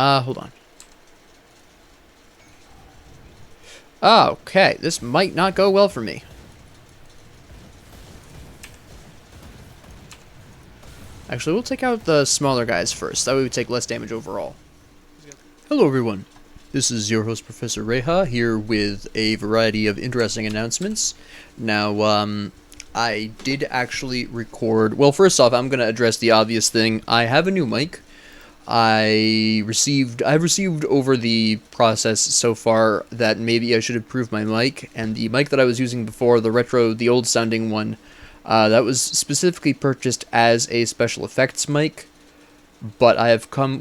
Hold on. Okay, this might not go well for me. Actually, we'll take out the smaller guys first. That way we take less damage overall. Hello, everyone. This is your host, Professor Reha, here with a variety of interesting announcements. Now, I did actually record... Well, first off, I'm going to address the obvious thing. I have a new mic. I've received over the process so far that maybe I should improve my mic, and the mic that I was using before, the old sounding one, that was specifically purchased as a special effects mic, but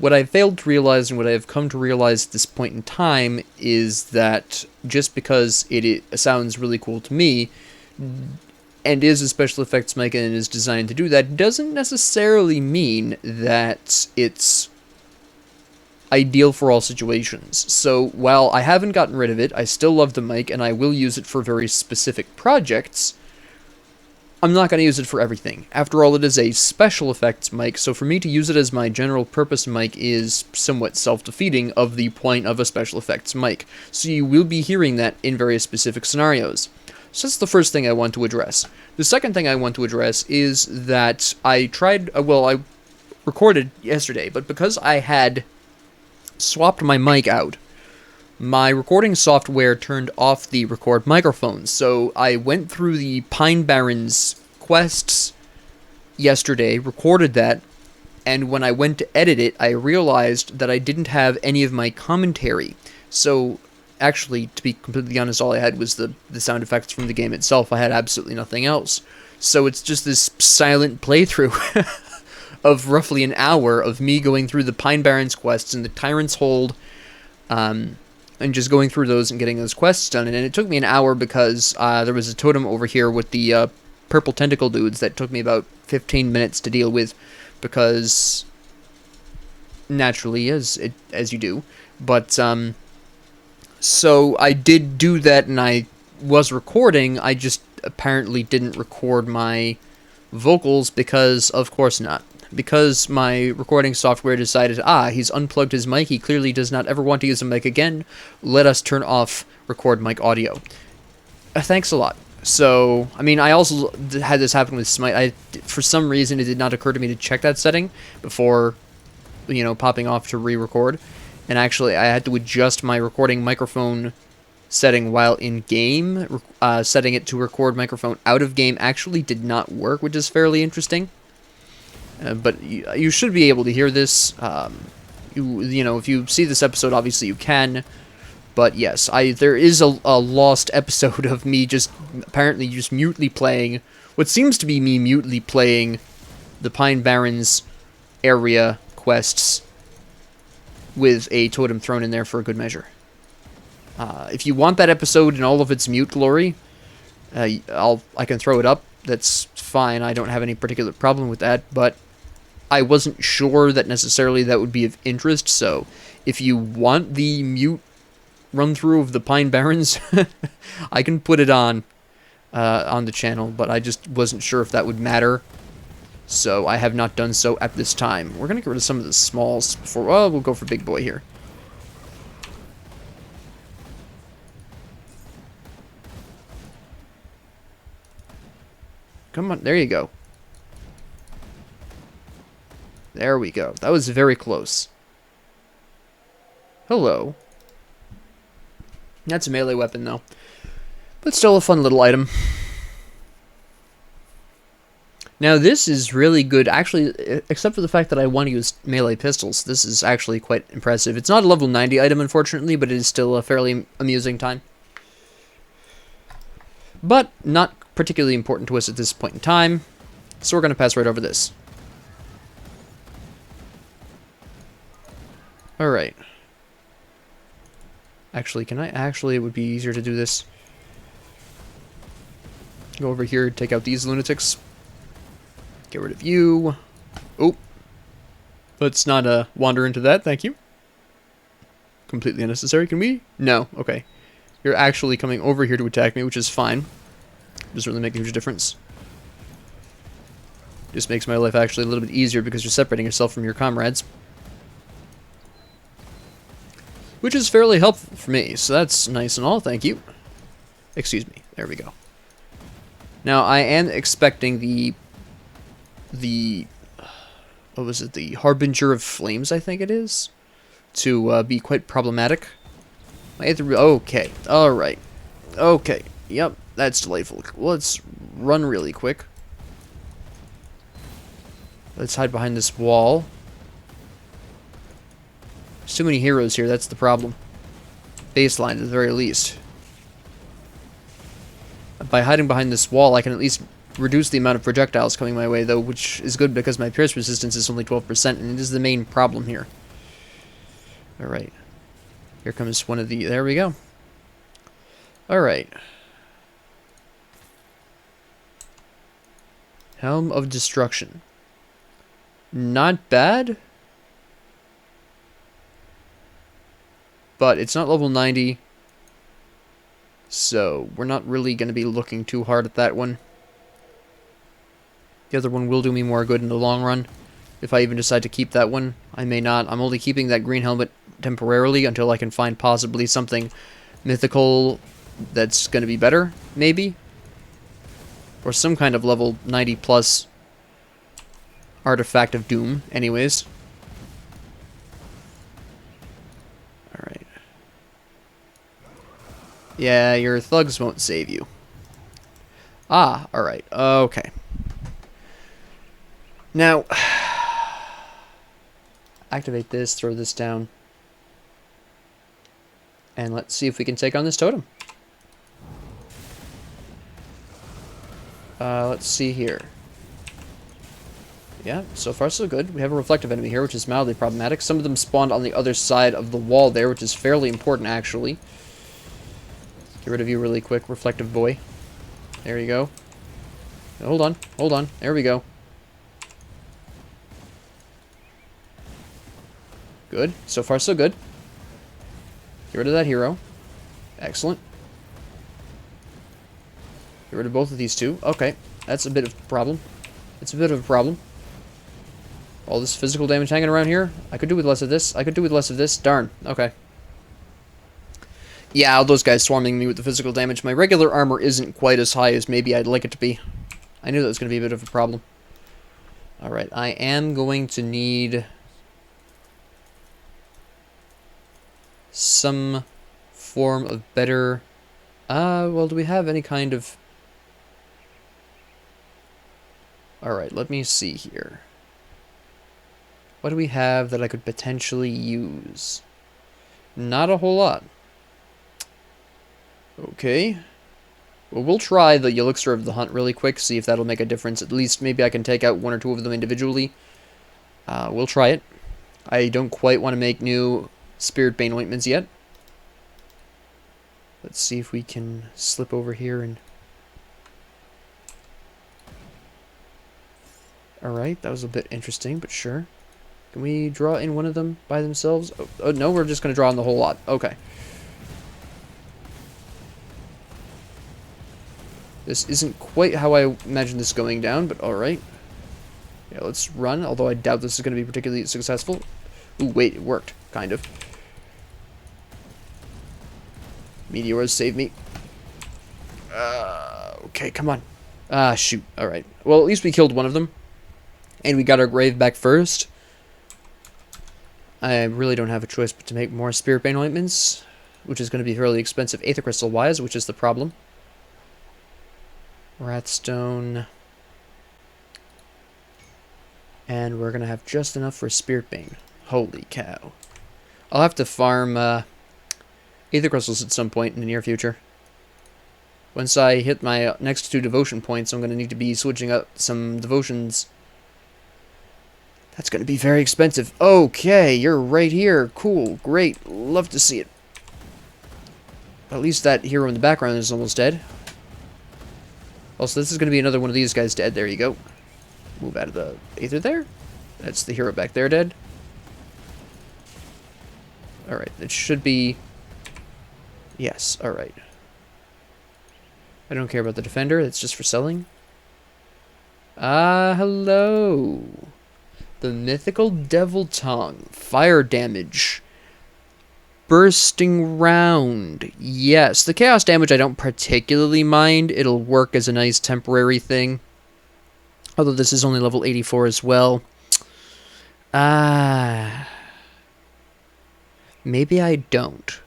what I failed to realize and what I have come to realize at this point in time is that just because it sounds really cool to me, and is a special effects mic and is designed to do that, doesn't necessarily mean that it's ideal for all situations. So while I haven't gotten rid of it, I still love the mic and I will use it for very specific projects. I'm not going to use it for everything. After all, it is a special effects mic, so for me to use it as my general purpose mic is somewhat self-defeating of the point of a special effects mic. So you will be hearing that in very specific scenarios. So that's the first thing I want to address. The second thing I want to address is that I recorded yesterday, but because I had swapped my mic out, my recording software turned off the record microphone. So I went through the Pine Barrens quests yesterday, recorded that, and when I went to edit it, I realized that I didn't have any of my commentary. So actually, to be completely honest, all I had was the sound effects from the game itself. I had absolutely nothing else. So it's just this silent playthrough of roughly an hour of me going through the Pine Barrens quests and the Tyrant's Hold, and just going through those and getting those quests done. And it took me an hour because there was a totem over here with the purple tentacle dudes that took me about 15 minutes to deal with, because naturally, as you do. But so I did do that, and I was recording. I just apparently didn't record my vocals because, of course not. Because my recording software decided, he's unplugged his mic, he clearly does not ever want to use a mic again, let us turn off record mic audio. Thanks a lot. So, I mean, I also had this happen with Smite. For some reason, it did not occur to me to check that setting before, popping off to re-record. And actually, I had to adjust my recording microphone setting while in-game. Setting it to record microphone out of game actually did not work, which is fairly interesting. But you should be able to hear this. If you see this episode, obviously you can. But yes, there is a lost episode of me apparently mutely playing what seems to be me mutely playing the Pine Barrens area quests with a totem thrown in there for a good measure. If you want that episode in all of its mute glory, I can throw it up. That's fine. I don't have any particular problem with that, but I wasn't sure that necessarily that would be of interest, so if you want the mute run-through of the Pine Barrens, I can put it on the channel, but I just wasn't sure if that would matter, so I have not done so at this time. We're going to get rid of some of the smalls before... Well, we'll go for big boy here. Come on, there you go. There we go. That was very close. Hello. That's a melee weapon, though. But still a fun little item. Now, this is really good. Actually, except for the fact that I want to use melee pistols, this is actually quite impressive. It's not a level 90 item, unfortunately, but it is still a fairly amusing time. But not particularly important to us at this point in time, so we're going to pass right over this. Alright. Actually, it would be easier to do this. Go over here, take out these lunatics. Get rid of you. Oh. Let's not wander into that, thank you. Completely unnecessary, can we? No, okay. You're actually coming over here to attack me, which is fine. Doesn't really make a huge difference. Just makes my life actually a little bit easier because you're separating yourself from your comrades. which is fairly helpful for me, so that's nice and all, thank you. Excuse me, there we go. Now, I am expecting the what was it, the Harbinger of Flames, I think it is, to be quite problematic. Okay, alright. Okay, yep, that's delightful. Let's run really quick. Let's hide behind this wall. There's too many heroes here, that's the problem. Baseline, at the very least. By hiding behind this wall, I can at least reduce the amount of projectiles coming my way, though, which is good because my pierce resistance is only 12%, and it is the main problem here. Alright. Here comes one of the... There we go. Alright. Helm of Destruction. Not bad. But it's not level 90. So, we're not really going to be looking too hard at that one. The other one will do me more good in the long run. If I even decide to keep that one, I may not. I'm only keeping that green helmet temporarily until I can find possibly something mythical that's going to be better, maybe. Or some kind of level 90 plus artifact of doom, anyways. Alright. Yeah, your thugs won't save you. Ah, alright. Okay. Now, activate this, throw this down. And let's see if we can take on this totem. Let's see here. Yeah, so far so good. We have a reflective enemy here, which is mildly problematic. Some of them spawned on the other side of the wall there, which is fairly important, actually. Get rid of you really quick, reflective boy. There you go. Hold on, hold on. There we go. Good. So far so good. Get rid of that hero. Excellent. Get rid of both of these two. Okay, that's a bit of a problem. It's a bit of a problem. All this physical damage hanging around here. I could do with less of this. I could do with less of this. Darn. Okay. Yeah, all those guys swarming me with the physical damage. My regular armor isn't quite as high as maybe I'd like it to be. I knew that was going to be a bit of a problem. Alright, I am going to need some form of better... well, do we have any kind of... Alright, let me see here. What do we have that I could potentially use? Not a whole lot. Okay. Well, we'll try the Elixir of the Hunt really quick, see if that'll make a difference. At least maybe I can take out one or two of them individually. We'll try it. I don't quite want to make new Spirit Bane ointments yet. Let's see if we can slip over here and... Alright, that was a bit interesting, but sure. Can we draw in one of them by themselves? Oh no, we're just going to draw in the whole lot. Okay. This isn't quite how I imagined this going down, but alright. Yeah, let's run, although I doubt this is going to be particularly successful. Ooh, wait, it worked. Kind of. Meteors, save me. Okay, come on. Ah, shoot. Alright. Well, at least we killed one of them. And we got our grave back first. I really don't have a choice but to make more Spirit Bane ointments, which is going to be fairly expensive Aether Crystal-wise, which is the problem. Wrathstone. And we're going to have just enough for Spirit Bane. Holy cow. I'll have to farm Aether Crystals at some point in the near future. Once I hit my next 2 devotion points, I'm going to need to be switching up some devotions. That's going to be very expensive. Okay, you're right here. Cool, great, love to see it. At least that hero in the background is almost dead. Also, this is going to be another one of these guys dead. There you go. Move out of the Aether there. That's the hero back there dead. Alright, it should be... Yes, alright. I don't care about the defender, it's just for selling. Ah, hello. The mythical devil tongue. Fire damage. bursting round. Yes, the chaos damage I don't particularly mind. It'll work as a nice temporary thing. Although this is only level 84 as well. Maybe I don't.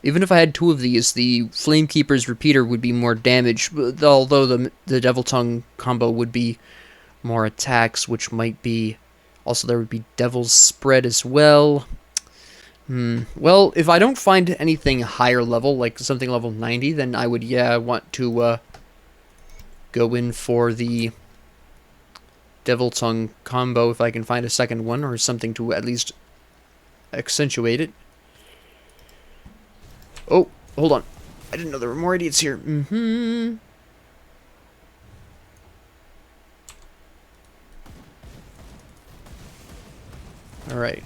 Even if I had 2 of these, the Flamekeeper's Repeater would be more damage, although the Devil Tongue combo would be more attacks, which might be... Also, there would be Devil's Spread as well. Well, if I don't find anything higher level, like something level 90, then I would, want to go in for the Devil Tongue combo if I can find a second one, or something to at least accentuate it. Oh, hold on. I didn't know there were more idiots here. Alright.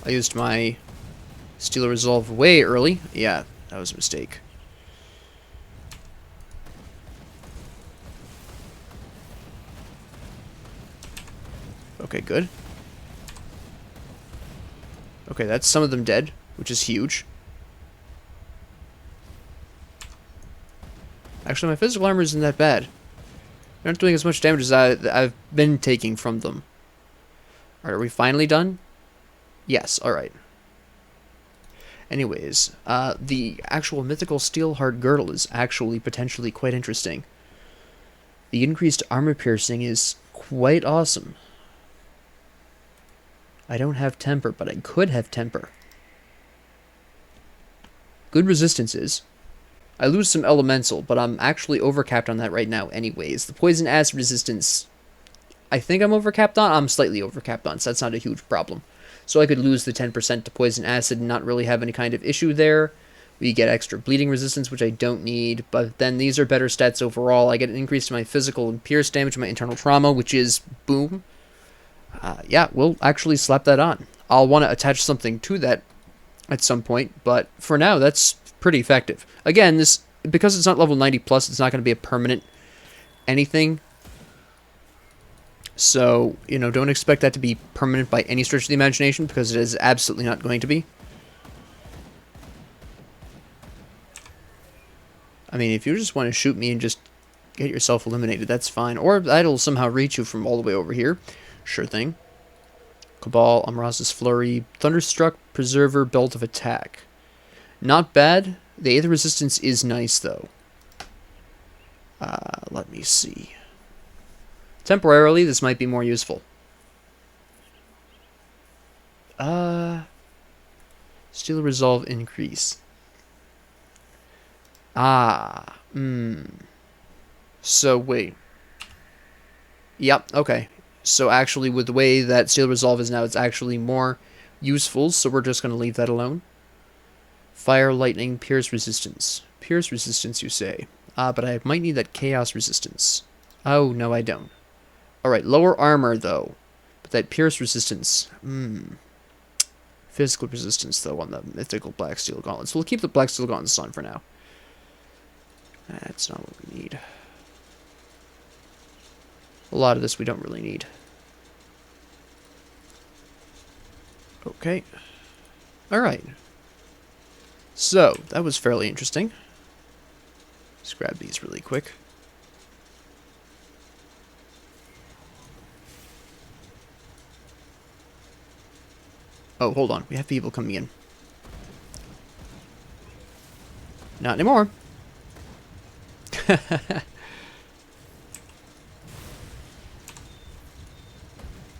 I used my Steel Resolve way early. Yeah, that was a mistake. Okay, good. Okay, that's some of them dead, which is huge. Actually, my physical armor isn't that bad. They're not doing as much damage as I've been taking from them. Alright, are we finally done? Yes, alright. Anyways, the actual mythical Steelheart Girdle is actually potentially quite interesting. The increased armor piercing is quite awesome. I don't have temper, but I could have temper. Good resistances. I lose some elemental, but I'm actually overcapped on that right now anyways. The poison acid resistance, I think I'm overcapped on. I'm slightly overcapped on, so that's not a huge problem. So I could lose the 10% to poison acid and not really have any kind of issue there. We get extra bleeding resistance, which I don't need, but then these are better stats overall. I get an increase to my physical and pierce damage and my internal trauma, which is boom. Yeah, we'll actually slap that on. I'll want to attach something to that at some point, but for now, that's pretty effective. Again, this, because it's not level 90 plus, it's not going to be a permanent anything. So, you know, don't expect that to be permanent by any stretch of the imagination, because it is absolutely not going to be. I mean, if you just want to shoot me and just get yourself eliminated, that's fine. Or that'll somehow reach you from all the way over here. Sure thing. Cabal, Amarasa's Flurry, Thunderstruck, Preserver, Belt of Attack. Not bad. The Aether Resistance is nice, though. Let me see. Temporarily, this might be more useful. Steel Resolve increase. So, wait. Yep, okay. So, actually, with the way that Steel Resolve is now, it's actually more useful, so we're just going to leave that alone. Fire, Lightning, Pierce Resistance. Pierce Resistance, you say. But I might need that Chaos Resistance. Oh, no, I don't. Alright, lower armor, though. But that Pierce Resistance. Physical resistance, though, on the mythical Black Steel Gauntlets. We'll keep the Black Steel Gauntlets on for now. That's not what we need. A lot of this we don't really need. Okay. Alright. So, that was fairly interesting. Let's grab these really quick. Oh, hold on. We have people coming in. Not anymore.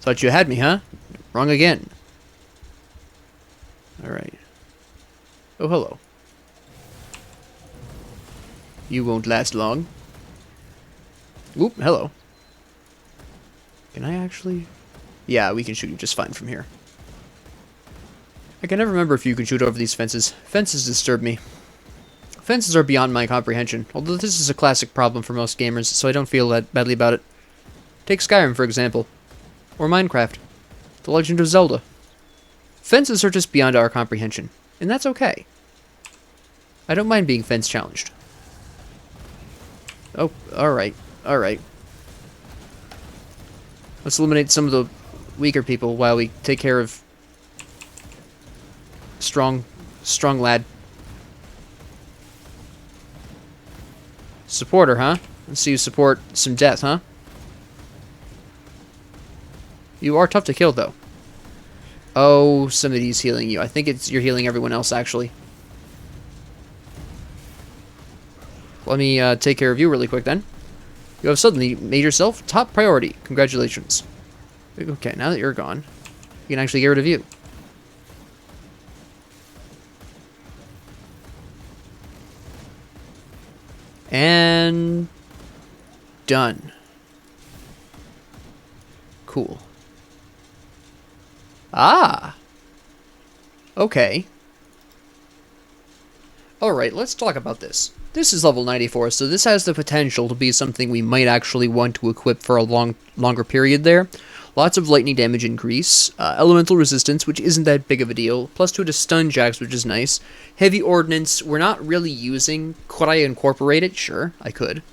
Thought you had me, huh? Wrong again. Alright. Oh, hello. You won't last long. Oop, hello. Can I actually... Yeah, we can shoot you just fine from here. I can never remember if you can shoot over these fences. Fences disturb me. Fences are beyond my comprehension, although this is a classic problem for most gamers, so I don't feel that badly about it. Take Skyrim, for example. Or Minecraft. The Legend of Zelda. Fences are just beyond our comprehension, and that's okay. I don't mind being fence challenged. Oh, alright, alright. Let's eliminate some of the weaker people while we take care of Strong lad. Supporter, huh? Let's see you support some death, huh? You are tough to kill, though. Oh, somebody's healing you. I think you're healing everyone else, actually. Let me take care of you really quick, then. You have suddenly made yourself top priority. Congratulations. Okay, now that you're gone, you can actually get rid of you. And done. Cool. Ah. Okay. Alright, let's talk about this. This is level 94, so this has the potential to be something we might actually want to equip for a longer period there. Lots of lightning damage increase, elemental resistance, which isn't that big of a deal, +2 to stun jacks, which is nice. Heavy ordnance, we're not really using. Could I incorporate it? Sure, I could.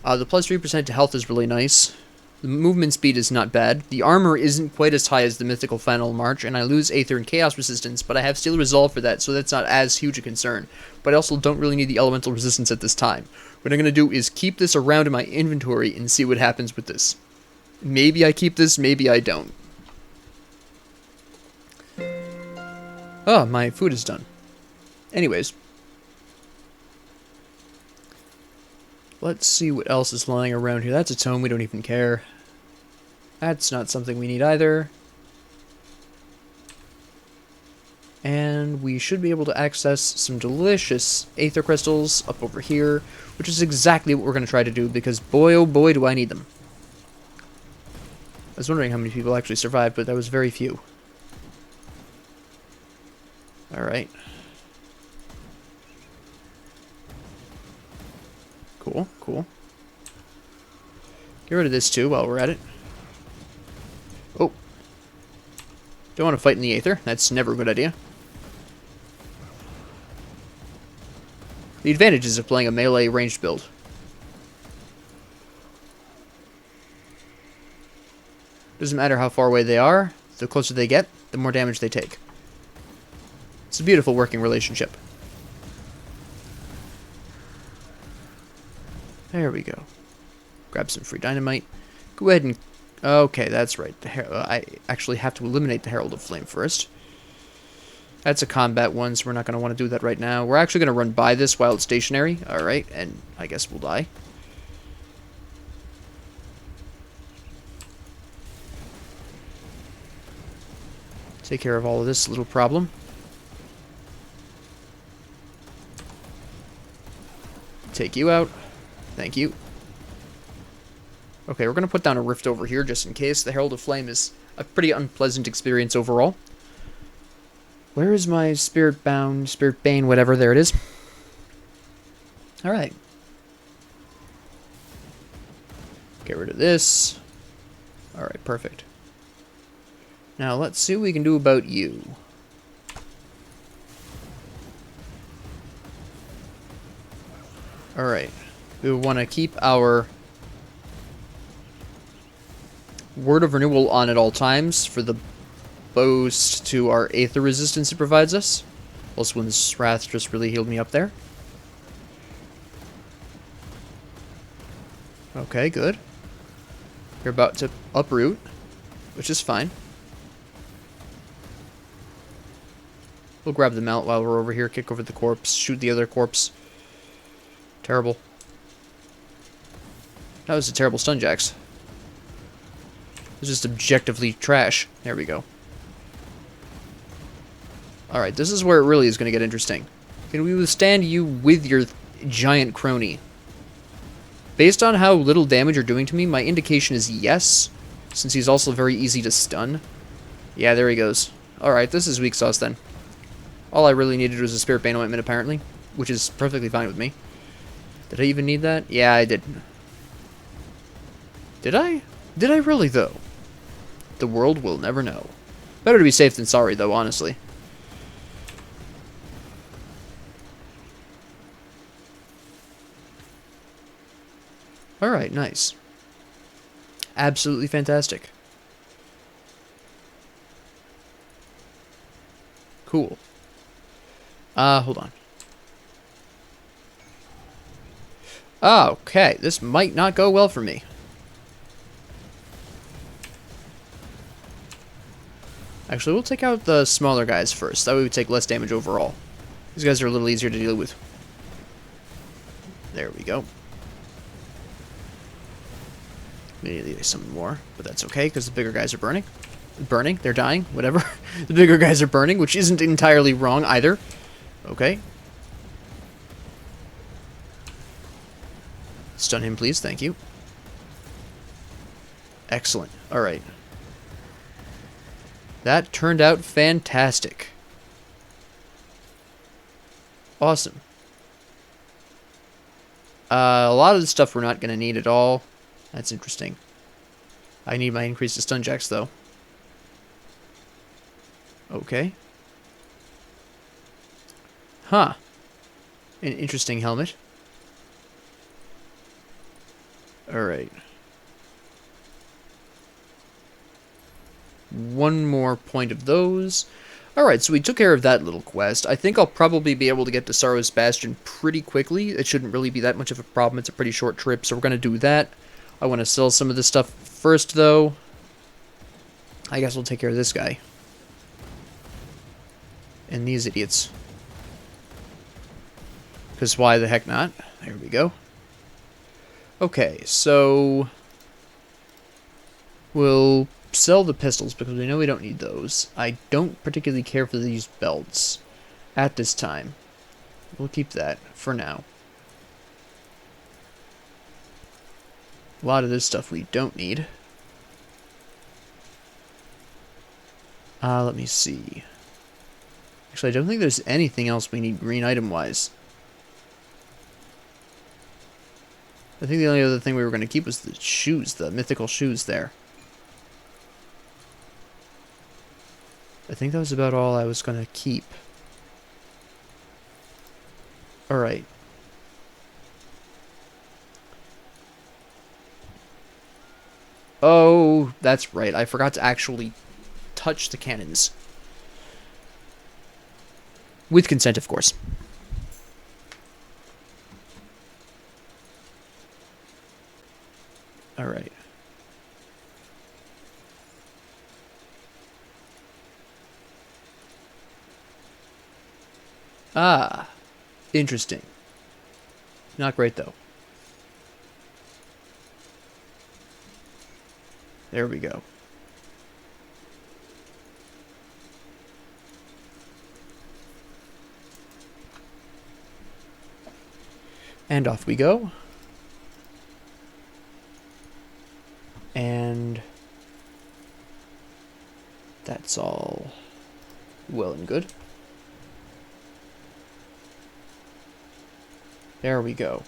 The +3% to health is really nice. The movement speed is not bad. The armor isn't quite as high as the Mythical Final March, and I lose Aether and Chaos resistance, but I have Steel Resolve for that, so that's not as huge a concern. But I also don't really need the elemental resistance at this time. What I'm going to do is keep this around in my inventory and see what happens with this. Maybe I keep this, maybe I don't. Oh, my food is done. Anyways. Let's see what else is lying around here. That's a tome, we don't even care. That's not something we need either. And we should be able to access some delicious Aether Crystals up over here, which is exactly what we're going to try to do, because boy oh boy do I need them. I was wondering how many people actually survived, but that was very few. Alright. Cool, cool. Get rid of this too while we're at it. Oh. Don't want to fight in the Aether. That's never a good idea. The advantages of playing a melee ranged build. Doesn't matter how far away they are, the closer they get, the more damage they take. It's a beautiful working relationship. There we go. Grab some free dynamite. Go ahead and... Okay, that's right. I actually have to eliminate the Herald of Flame first. That's a combat one, so we're not going to want to do that right now. We're actually going to run by this while it's stationary. Alright, and I guess we'll die. Take care of all of this little problem. Take you out. Thank you. Okay, we're going to put down a rift over here just in case. The Herald of Flame is a pretty unpleasant experience overall. Where is my Spirit Bane, whatever? There it is. Alright. Get rid of this. Alright, perfect. Now, let's see what we can do about you. Alright. We want to keep our Word of Renewal on at all times for the boost to our Aether resistance it provides us. Elsewin's Wrath just really healed me up there. Okay, good. You're about to uproot, which is fine. We'll grab the mount while we're over here, kick over the corpse, shoot the other corpse. Terrible. That was a terrible stun jacks. It was just objectively trash. There we go. Alright, this is where it really is going to get interesting. Can we withstand you with your giant crony? Based on how little damage you're doing to me, my indication is yes, since he's also very easy to stun. Yeah, there he goes. Alright, this is weak sauce then. All I really needed was a Spirit Bane ointment, apparently, which is perfectly fine with me. Did I even need that? Yeah, I did. Did I? Did I really, though? The world will never know. Better to be safe than sorry, though, honestly. Alright, nice. Absolutely fantastic. Cool. Hold on. Okay, this might not go well for me. Actually, we'll take out the smaller guys first. That way we take less damage overall. These guys are a little easier to deal with. There we go. Immediately summon more, but that's okay, because the bigger guys are burning. They're dying, whatever. The bigger guys are burning, which isn't entirely wrong either. Okay. Stun him, please. Thank you. Excellent. Alright. That turned out fantastic. Awesome. A lot of the stuff we're not going to need at all. That's interesting. I need my increase to stun jacks, though. Okay. Huh. An interesting helmet. Alright. One more point of those. Alright, so we took care of that little quest. I think I'll probably be able to get to Sorrow'd Bastion pretty quickly. It shouldn't really be that much of a problem. It's a pretty short trip, so we're going to do that. I want to sell some of this stuff first, though. I guess we'll take care of this guy. And these idiots. Because why the heck not? There we go. Okay, so we'll sell the pistols because we know we don't need those. I don't particularly care for these belts at this time. We'll keep that for now. A lot of this stuff we don't need. Let me see. Actually, I don't think there's anything else we need green item-wise. I think the only other thing we were going to keep was the shoes, the mythical shoes there. I think that was about all I was going to keep. Alright. Oh, that's right. I forgot to actually touch the cannons. With consent, of course. Alright. Ah. Interesting. Not great, though. There we go. And off we go. And that's all well and good. There we go.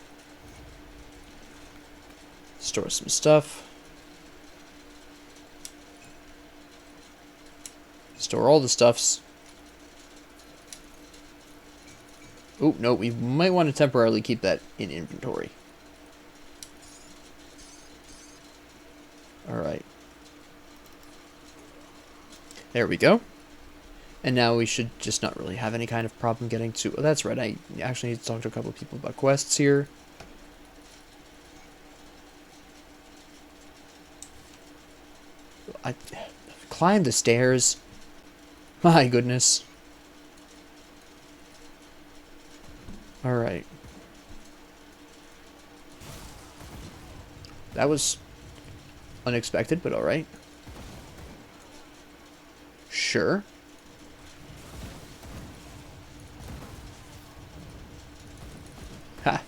Store some stuff. Store all the stuffs. Oh, no, we might want to temporarily keep that in inventory. Alright. There we go. And now we should just not really have any kind of problem getting to... Oh, that's right, I actually need to talk to a couple of people about quests here. I climbed the stairs. My goodness. Alright. That was unexpected, but alright. Sure. Ha.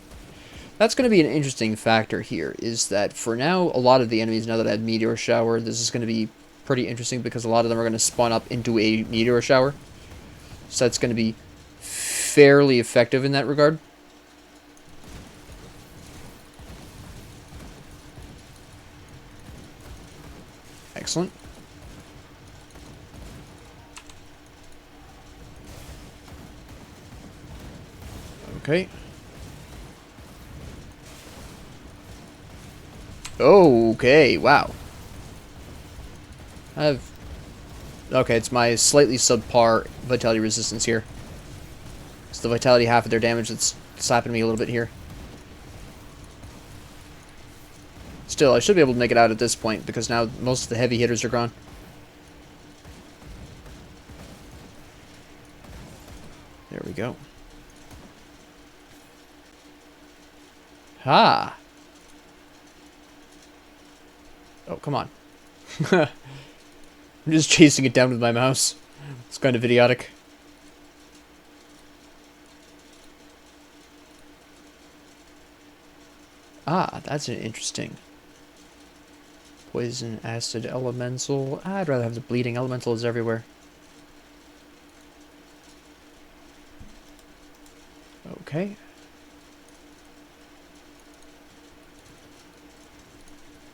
That's going to be an interesting factor here, is that for now, a lot of the enemies, now that I had Meteor Shower, this is going to be pretty interesting because a lot of them are going to spawn up into a Meteor Shower. So that's going to be fairly effective in that regard. Excellent. Okay. Okay, wow. Okay, it's my slightly subpar vitality resistance here. It's the vitality half of their damage that's slapping me a little bit here. Still, I should be able to make it out at this point, because now most of the heavy hitters are gone. There we go. Ha! Oh, come on. I'm just chasing it down with my mouse. It's kind of idiotic. Ah, that's an interesting. Poison, acid, elemental. I'd rather have the bleeding. Elementals everywhere. Okay.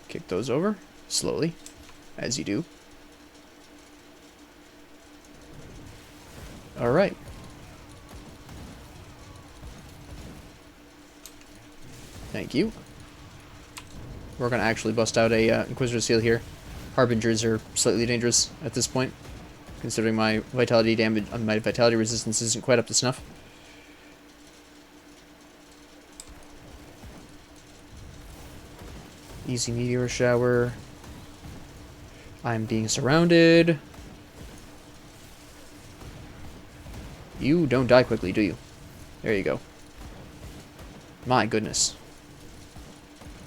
Kick those over. Slowly. As you do. Alright. Thank you. We're going to actually bust out a Inquisitor Seal here. Harbingers are slightly dangerous at this point, considering my vitality damage, my vitality resistance isn't quite up to snuff. Easy meteor shower. I'm being surrounded. You don't die quickly, do you? There you go. My goodness.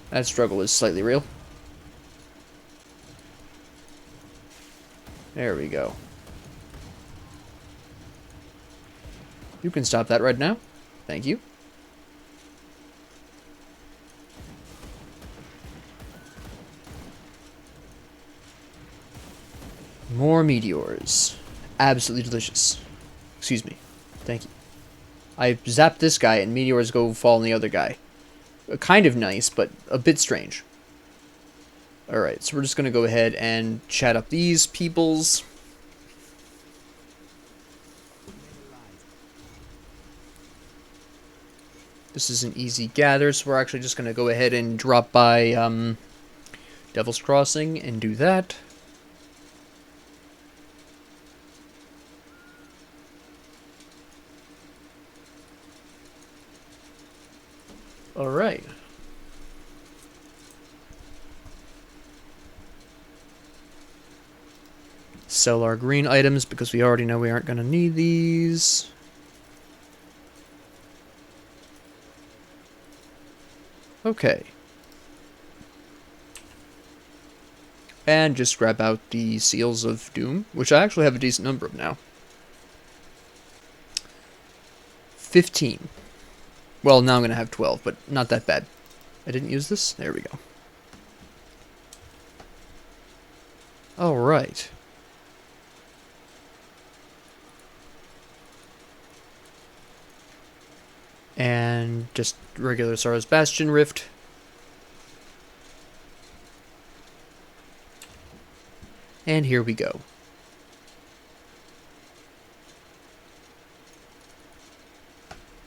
That struggle is slightly real. There we go. You can stop that right now. Thank you. More meteors. Absolutely delicious. Excuse me. Thank you. I zap this guy and meteors go fall on the other guy. Kind of nice, but a bit strange. Alright, so we're just going to go ahead and chat up these peoples. This is an easy gather, so we're actually just going to go ahead and drop by Devil's Crossing and do that. Alright. Sell our green items because we already know we aren't going to need these. Okay. And just grab out the Seals of Doom, which I actually have a decent number of now. 15. Well, now I'm going to have 12, but not that bad. I didn't use this? There we go. Alright. And just regular Sorrow'd Bastion Rift. And here we go.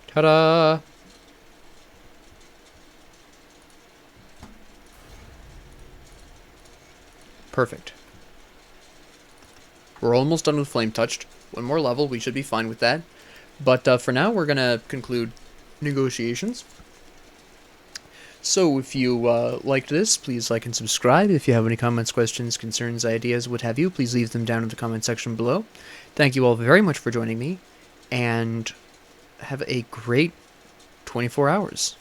Ta-da! Perfect. We're almost done with Flame Touched. One more level, we should be fine with that. But for now, we're going to conclude negotiations. So if you liked this, please like and subscribe. If you have any comments, questions, concerns, ideas, what have you, please leave them down in the comment section below. Thank you all very much for joining me, and have a great 24 hours.